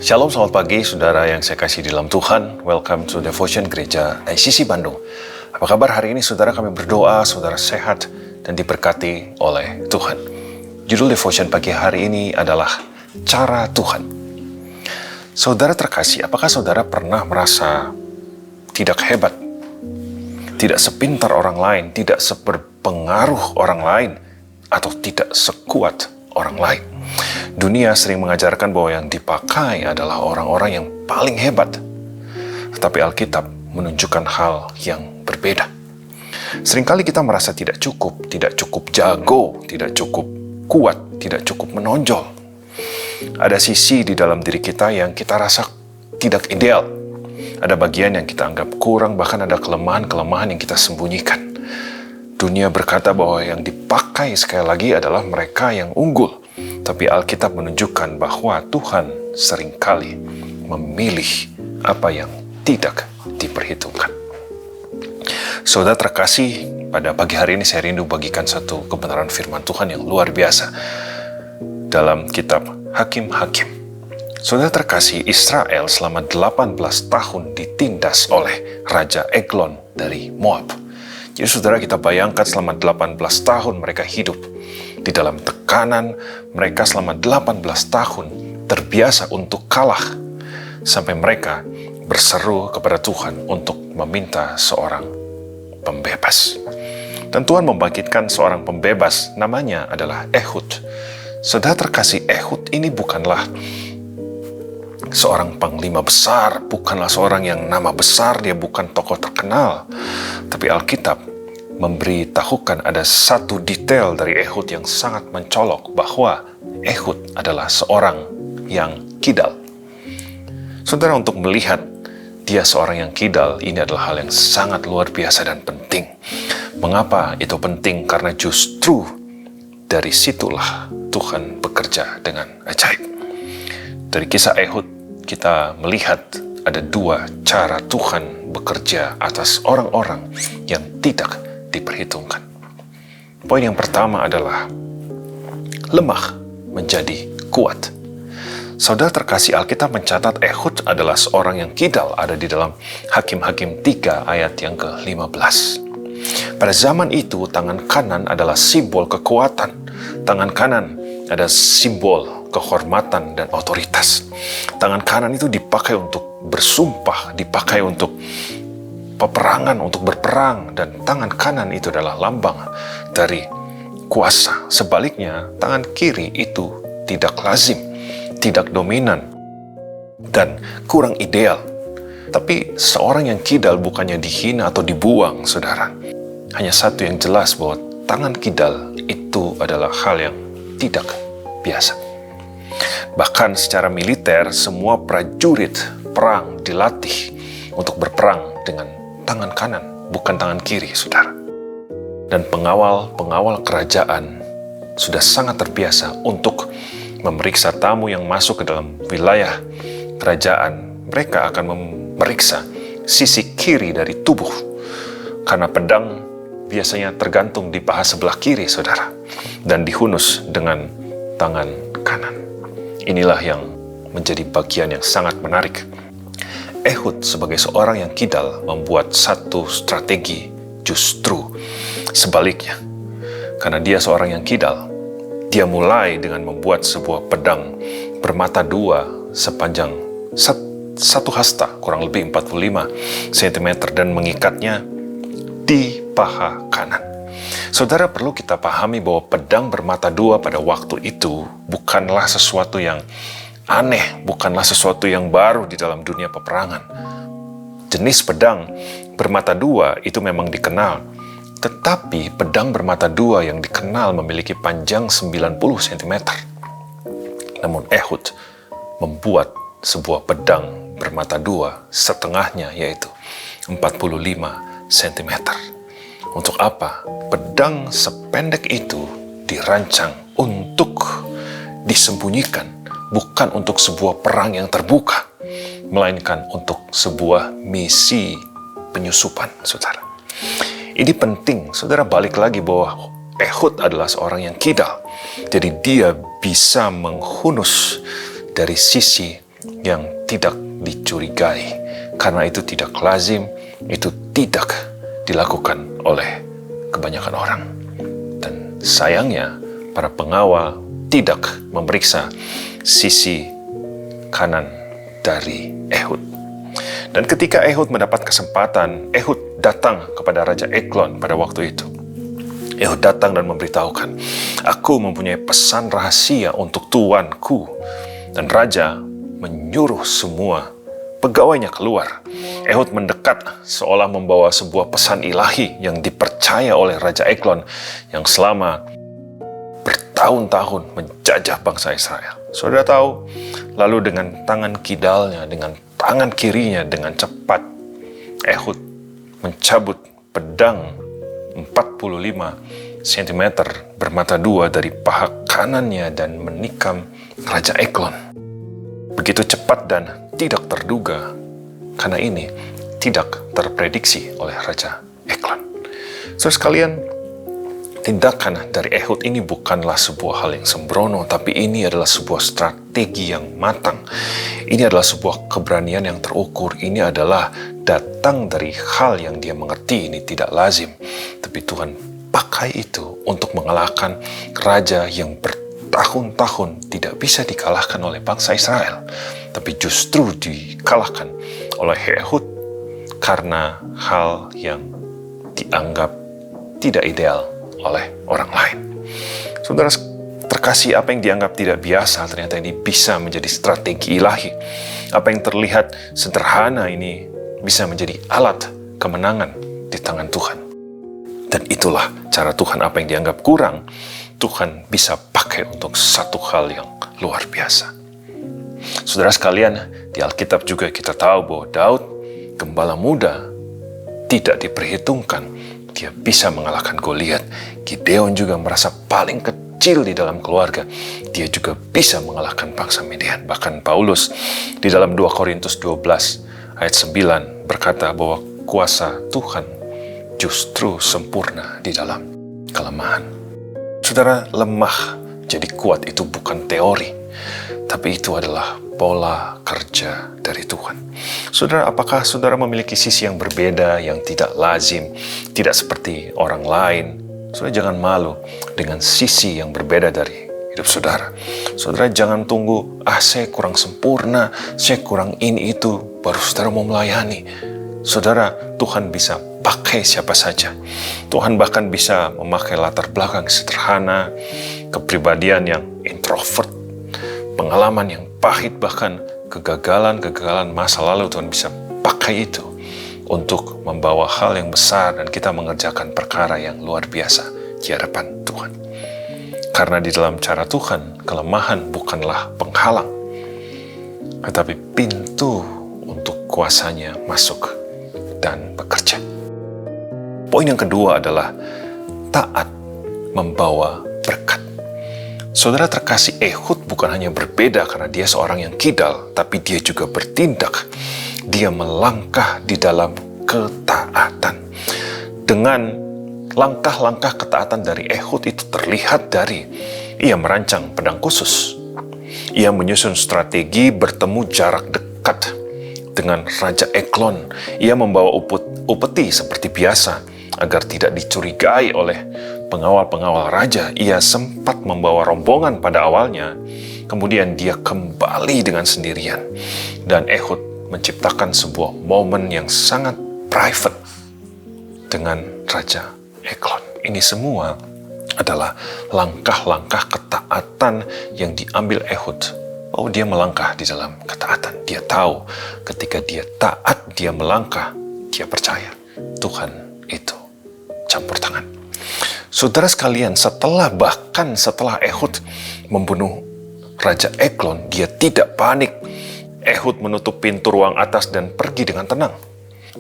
Shalom, selamat pagi saudara yang saya kasih di dalam Tuhan. Welcome to Devotion Gereja ICC Bandung. Apa kabar hari ini saudara? Kami berdoa saudara sehat dan diberkati oleh Tuhan. Judul Devotion pagi hari ini adalah Cara Tuhan. Saudara terkasih, apakah saudara pernah merasa tidak hebat, tidak sepintar orang lain, tidak seberpengaruh orang lain, atau tidak sekuat orang lain? Dunia sering mengajarkan bahwa yang dipakai adalah orang-orang yang paling hebat. Tetapi Alkitab menunjukkan hal yang berbeda. Seringkali kita merasa tidak cukup jago, tidak cukup kuat, tidak cukup menonjol. Ada sisi di dalam diri kita yang kita rasa tidak ideal. Ada bagian yang kita anggap kurang, bahkan ada kelemahan-kelemahan yang kita sembunyikan. Dunia berkata bahwa yang dipakai sekali lagi adalah mereka yang unggul. Tapi Alkitab menunjukkan bahwa Tuhan seringkali memilih apa yang tidak diperhitungkan. Saudara terkasih, pada pagi hari ini saya rindu bagikan satu kebenaran firman Tuhan yang luar biasa dalam kitab Hakim-Hakim. Saudara terkasih, Israel selama 18 tahun ditindas oleh Raja Eglon dari Moab. Jadi saudara, kita bayangkan selama 18 tahun mereka hidup di dalam tekanan. Mereka selama 18 tahun terbiasa untuk kalah, sampai mereka berseru kepada Tuhan untuk meminta seorang pembebas. Dan Tuhan membangkitkan seorang pembebas, namanya adalah Ehud. Saudara terkasih, Ehud ini bukanlah seorang panglima besar, bukanlah seorang yang nama besar, dia bukan tokoh terkenal. Tapi Alkitab memberitahukan ada satu detail dari Ehud yang sangat mencolok, bahwa Ehud adalah seorang yang kidal. Saudara, untuk melihat dia seorang yang kidal, ini adalah hal yang sangat luar biasa dan penting. Mengapa itu penting? Karena justru dari situlah Tuhan bekerja dengan ajaib. Dari kisah Ehud kita melihat ada dua cara Tuhan bekerja atas orang-orang yang tidak diperhitungkan. Poin yang pertama adalah lemah menjadi kuat. Saudara terkasih, Alkitab mencatat Ehud adalah seorang yang kidal, ada di dalam Hakim-Hakim 3 ayat yang ke-15. Pada zaman itu, tangan kanan adalah simbol kekuatan. Tangan kanan ada simbol kehormatan dan otoritas. Tangan kanan itu dipakai untuk bersumpah, dipakai untuk peperangan, untuk berperang, dan tangan kanan itu adalah lambang dari kuasa. Sebaliknya, tangan kiri itu tidak lazim, tidak dominan, dan kurang ideal. Tapi seorang yang kidal bukannya dihina atau dibuang, saudara. Hanya satu yang jelas, bahwa tangan kidal itu adalah hal yang tidak biasa. Bahkan secara militer, semua prajurit perang dilatih untuk berperang dengan tangan kanan, bukan tangan kiri, saudara. Dan pengawal kerajaan sudah sangat terbiasa untuk memeriksa tamu yang masuk ke dalam wilayah kerajaan. Mereka akan memeriksa sisi kiri dari tubuh, karena pedang biasanya tergantung di paha sebelah kiri, saudara, dan dihunus dengan tangan kanan. Inilah yang menjadi bagian yang sangat menarik. Ehud sebagai seorang yang kidal membuat satu strategi justru sebaliknya. Karena dia seorang yang kidal, dia mulai dengan membuat sebuah pedang bermata dua sepanjang satu hasta, kurang lebih 45 cm, dan mengikatnya di paha kanan. Saudara, perlu kita pahami bahwa pedang bermata dua pada waktu itu bukanlah sesuatu yang aneh, bukanlah sesuatu yang baru di dalam dunia peperangan. Jenis pedang bermata dua itu memang dikenal, tetapi pedang bermata dua yang dikenal memiliki panjang 90 cm. Namun Ehud membuat sebuah pedang bermata dua setengahnya, yaitu 45 cm. Untuk apa? Pedang sependek itu dirancang untuk disembunyikan, bukan untuk sebuah perang yang terbuka, melainkan untuk sebuah misi penyusupan, saudara. Ini penting, saudara, balik lagi bahwa Ehud adalah seorang yang kidal. Jadi dia bisa menghunus dari sisi yang tidak dicurigai. Karena itu tidak lazim, itu tidak dilakukan oleh kebanyakan orang. Dan sayangnya, para pengawal tidak memeriksa sisi kanan dari Ehud. Dan ketika Ehud mendapat kesempatan, Ehud datang kepada Raja Eglon pada waktu itu. Ehud datang dan memberitahukan, "Aku mempunyai pesan rahasia untuk tuanku." Dan Raja menyuruh semua pegawainya keluar. Ehud mendekat seolah membawa sebuah pesan ilahi yang dipercaya oleh Raja Eglon yang selama bertahun-tahun menjajah bangsa Israel. Saudara tahu, lalu dengan tangan kidalnya, dengan tangan kirinya, dengan cepat, Ehud mencabut pedang 45 cm bermata dua dari paha kanannya dan menikam Raja Eglon. Begitu cepat dan tidak terduga, karena ini tidak terprediksi oleh Raja Eglon. Saudara sekalian, tindakan dari Ehud ini bukanlah sebuah hal yang sembrono, tapi ini adalah sebuah strategi yang matang. Ini adalah sebuah keberanian yang terukur. Ini adalah datang dari hal yang dia mengerti ini tidak lazim. Tapi Tuhan pakai itu untuk mengalahkan raja yang bertahun-tahun tidak bisa dikalahkan oleh bangsa Israel. Tapi justru dikalahkan oleh Ehud karena hal yang dianggap tidak ideal oleh orang lain. Saudara terkasih, apa yang dianggap tidak biasa ternyata ini bisa menjadi strategi ilahi. Apa yang terlihat sederhana ini bisa menjadi alat kemenangan di tangan Tuhan. Dan itulah cara Tuhan, apa yang dianggap kurang, Tuhan bisa pakai untuk satu hal yang luar biasa. Saudara sekalian, di Alkitab juga kita tahu bahwa Daud, gembala muda, tidak diperhitungkan. Dia bisa mengalahkan Goliat. Gideon juga merasa paling kecil di dalam keluarga. Dia juga bisa mengalahkan bangsa Midian. Bahkan Paulus di dalam 2 Korintus 12 ayat 9 berkata bahwa kuasa Tuhan justru sempurna di dalam kelemahan. Saudara, lemah jadi kuat itu bukan teori, tapi itu adalah pola kerja dari Tuhan. Saudara, apakah saudara memiliki sisi yang berbeda, yang tidak lazim, tidak seperti orang lain? Saudara jangan malu dengan sisi yang berbeda dari hidup saudara. Saudara jangan tunggu, saya kurang sempurna, saya kurang ini itu, baru saudara mau melayani. Saudara, Tuhan bisa pakai siapa saja. Tuhan bahkan bisa memakai latar belakang sederhana, kepribadian yang introvert, pengalaman yang pahit, bahkan kegagalan masa lalu. Tuhan bisa pakai itu untuk membawa hal yang besar dan kita mengerjakan perkara yang luar biasa di hadapan Tuhan. Karena di dalam cara Tuhan, kelemahan bukanlah penghalang, tetapi pintu untuk kuasanya masuk dan bekerja. Poin yang kedua adalah taat membawa berkat. Saudara terkasih, Ehud bukan hanya berbeda karena dia seorang yang kidal, tapi dia juga bertindak. Dia melangkah di dalam ketaatan. Dengan langkah-langkah ketaatan dari Ehud itu terlihat dari ia merancang pedang khusus. Ia menyusun strategi bertemu jarak dekat dengan Raja Eglon. Ia membawa upeti seperti biasa agar tidak dicurigai oleh pengawal-pengawal raja. Ia sempat membawa rombongan pada awalnya, kemudian dia kembali dengan sendirian. Dan Ehud menciptakan sebuah momen yang sangat private dengan Raja Eglon. Ini semua adalah langkah-langkah ketaatan yang diambil Ehud. Oh, dia melangkah di dalam ketaatan. Dia tahu ketika dia taat, dia melangkah, dia percaya Tuhan itu campur tangan. Saudara sekalian, bahkan setelah Ehud membunuh Raja Eglon, dia tidak panik. Ehud menutup pintu ruang atas dan pergi dengan tenang.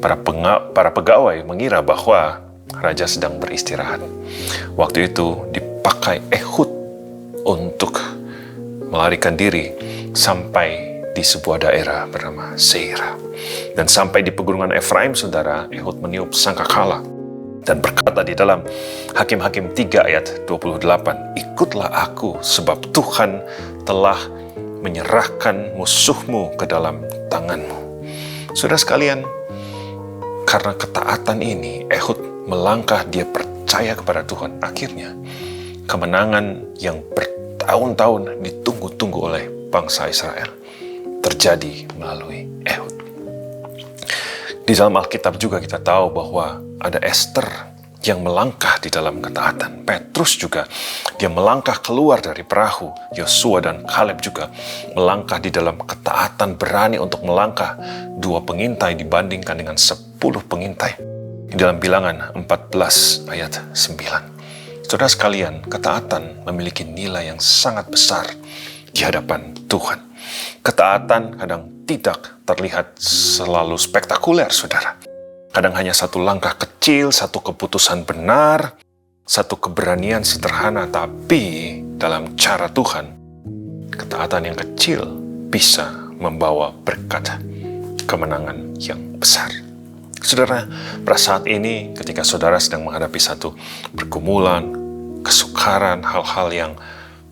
Para pegawai mengira bahwa raja sedang beristirahat. Waktu itu dipakai Ehud untuk melarikan diri sampai di sebuah daerah bernama Seira. Dan sampai di pegunungan Efraim, saudara, Ehud meniup sangkakala dan berkata di dalam Hakim-Hakim 3 ayat 28, "Ikutlah aku sebab Tuhan telah menyerahkan musuhmu ke dalam tanganmu. Saudara sekalian, karena ketaatan ini, Ehud melangkah, dia percaya kepada Tuhan. Akhirnya, kemenangan yang bertahun-tahun ditunggu-tunggu oleh bangsa Israel terjadi melalui Ehud. Di dalam Alkitab juga kita tahu bahwa ada Esther yang melangkah di dalam ketaatan. Petrus juga, dia melangkah keluar dari perahu. Yosua dan Kaleb juga melangkah di dalam ketaatan, berani untuk melangkah 2 pengintai dibandingkan dengan 10 pengintai. Di dalam Bilangan 14 ayat 9. Saudara sekalian, ketaatan memiliki nilai yang sangat besar di hadapan Tuhan. Ketaatan kadang tidak terlihat selalu spektakuler, saudara. Kadang hanya satu langkah kecil, satu keputusan benar, satu keberanian sederhana, tapi dalam cara Tuhan, ketaatan yang kecil bisa membawa berkat kemenangan yang besar. Saudara, pada saat ini ketika saudara sedang menghadapi satu pergumulan, kesukaran, hal-hal yang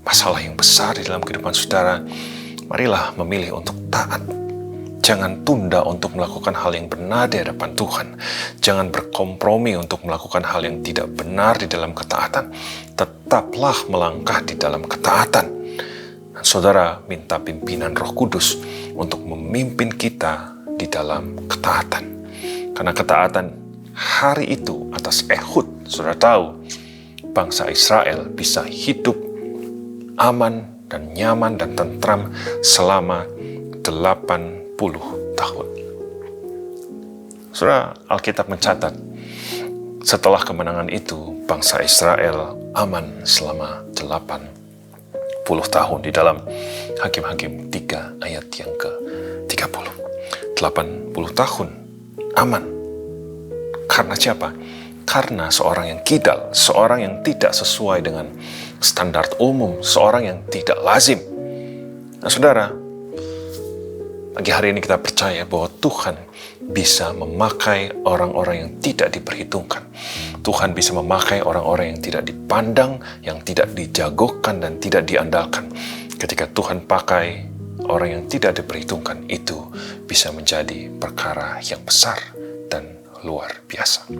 masalah yang besar di dalam kehidupan saudara, marilah memilih untuk taat. Jangan tunda untuk melakukan hal yang benar di hadapan Tuhan. Jangan berkompromi untuk melakukan hal yang tidak benar di dalam ketaatan. Tetaplah melangkah di dalam ketaatan. Dan saudara minta pimpinan Roh Kudus untuk memimpin kita di dalam ketaatan. Karena ketaatan hari itu atas Ehud, saudara tahu, bangsa Israel bisa hidup aman dan nyaman dan tentram selama 80 tahun. Saudara, Alkitab mencatat setelah kemenangan itu bangsa Israel aman selama 80 tahun di dalam Hakim-Hakim 3 ayat yang ke-30. 80 tahun aman. Karena siapa? Karena seorang yang kidal, seorang yang tidak sesuai dengan standar umum, seorang yang tidak lazim. Nah, saudara, pagi hari ini kita percaya bahwa Tuhan bisa memakai orang-orang yang tidak diperhitungkan. Tuhan bisa memakai orang-orang yang tidak dipandang, yang tidak dijagokan dan tidak diandalkan. Ketika Tuhan pakai orang yang tidak diperhitungkan, itu bisa menjadi perkara yang besar dan luar biasa.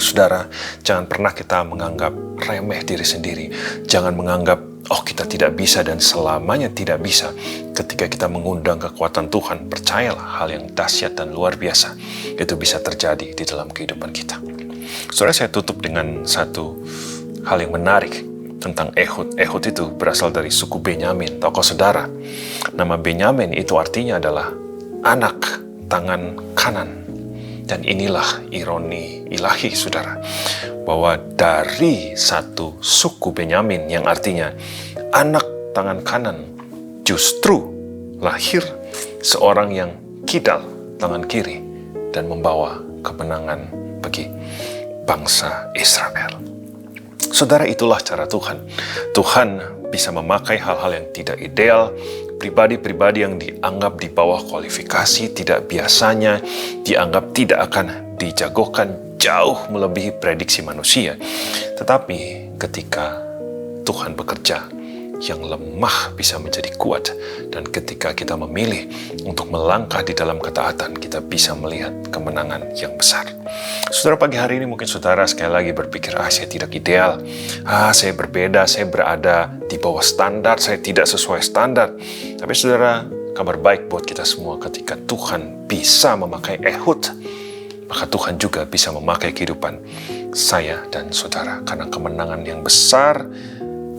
Saudara, jangan pernah kita menganggap remeh diri sendiri. Jangan menganggap, oh kita tidak bisa dan selamanya tidak bisa. Ketika kita mengundang kekuatan Tuhan, percayalah hal yang dahsyat dan luar biasa itu bisa terjadi di dalam kehidupan kita. Saudara, saya tutup dengan satu hal yang menarik tentang Ehud. Ehud itu berasal dari suku Benyamin, tokoh saudara. Nama Benyamin itu artinya adalah anak tangan kanan. Dan inilah ironi ilahi, saudara, bahwa dari satu suku Benyamin yang artinya anak tangan kanan, justru lahir seorang yang kidal tangan kiri dan membawa kemenangan bagi bangsa Israel. Saudara, itulah cara Tuhan. Tuhan bisa memakai hal-hal yang tidak ideal, pribadi-pribadi yang dianggap di bawah kualifikasi, tidak biasanya, dianggap tidak akan dijagokan, jauh melebihi prediksi manusia. Tetapi ketika Tuhan bekerja, yang lemah bisa menjadi kuat. Dan ketika kita memilih untuk melangkah di dalam ketaatan, kita bisa melihat kemenangan yang besar. Saudara, pagi hari ini mungkin saudara sekali lagi berpikir, saya tidak ideal, saya berbeda, saya berada di bawah standar, saya tidak sesuai standar. Tapi saudara, kabar baik buat kita semua, ketika Tuhan bisa memakai Ehud, maka Tuhan juga bisa memakai kehidupan saya dan saudara. Karena kemenangan yang besar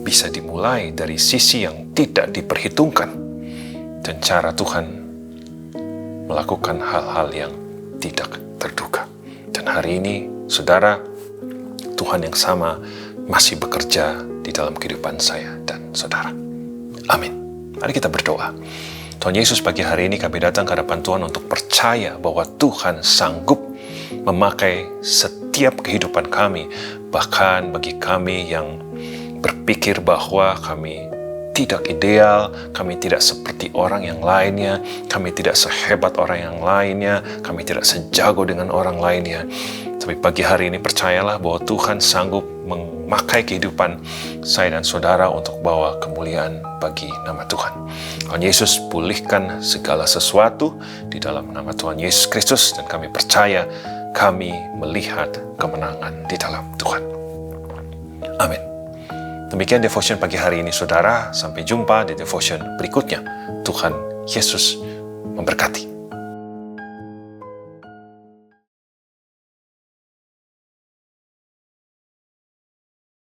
bisa dimulai dari sisi yang tidak diperhitungkan. Dan cara Tuhan melakukan hal-hal yang tidak terduga. Dan hari ini, saudara, Tuhan yang sama masih bekerja di dalam kehidupan saya dan saudara. Amin. Mari kita berdoa. Tuhan Yesus, pagi hari ini kami datang ke hadapan Tuhan untuk percaya bahwa Tuhan sanggup memakai setiap kehidupan kami, bahkan bagi kami yang berpikir bahwa kami tidak ideal, kami tidak seperti orang yang lainnya, kami tidak sehebat orang yang lainnya, kami tidak sejago dengan orang lainnya. Tapi pagi hari ini percayalah bahwa Tuhan sanggup memakai kehidupan saya dan saudara untuk bawa kemuliaan bagi nama Tuhan. Tuhan Yesus pulihkan segala sesuatu di dalam nama Tuhan Yesus Kristus, dan kami percaya kami melihat kemenangan di dalam Tuhan. Amin. Demikian devotion pagi hari ini saudara. Sampai jumpa di devotion berikutnya. Tuhan Yesus memberkati.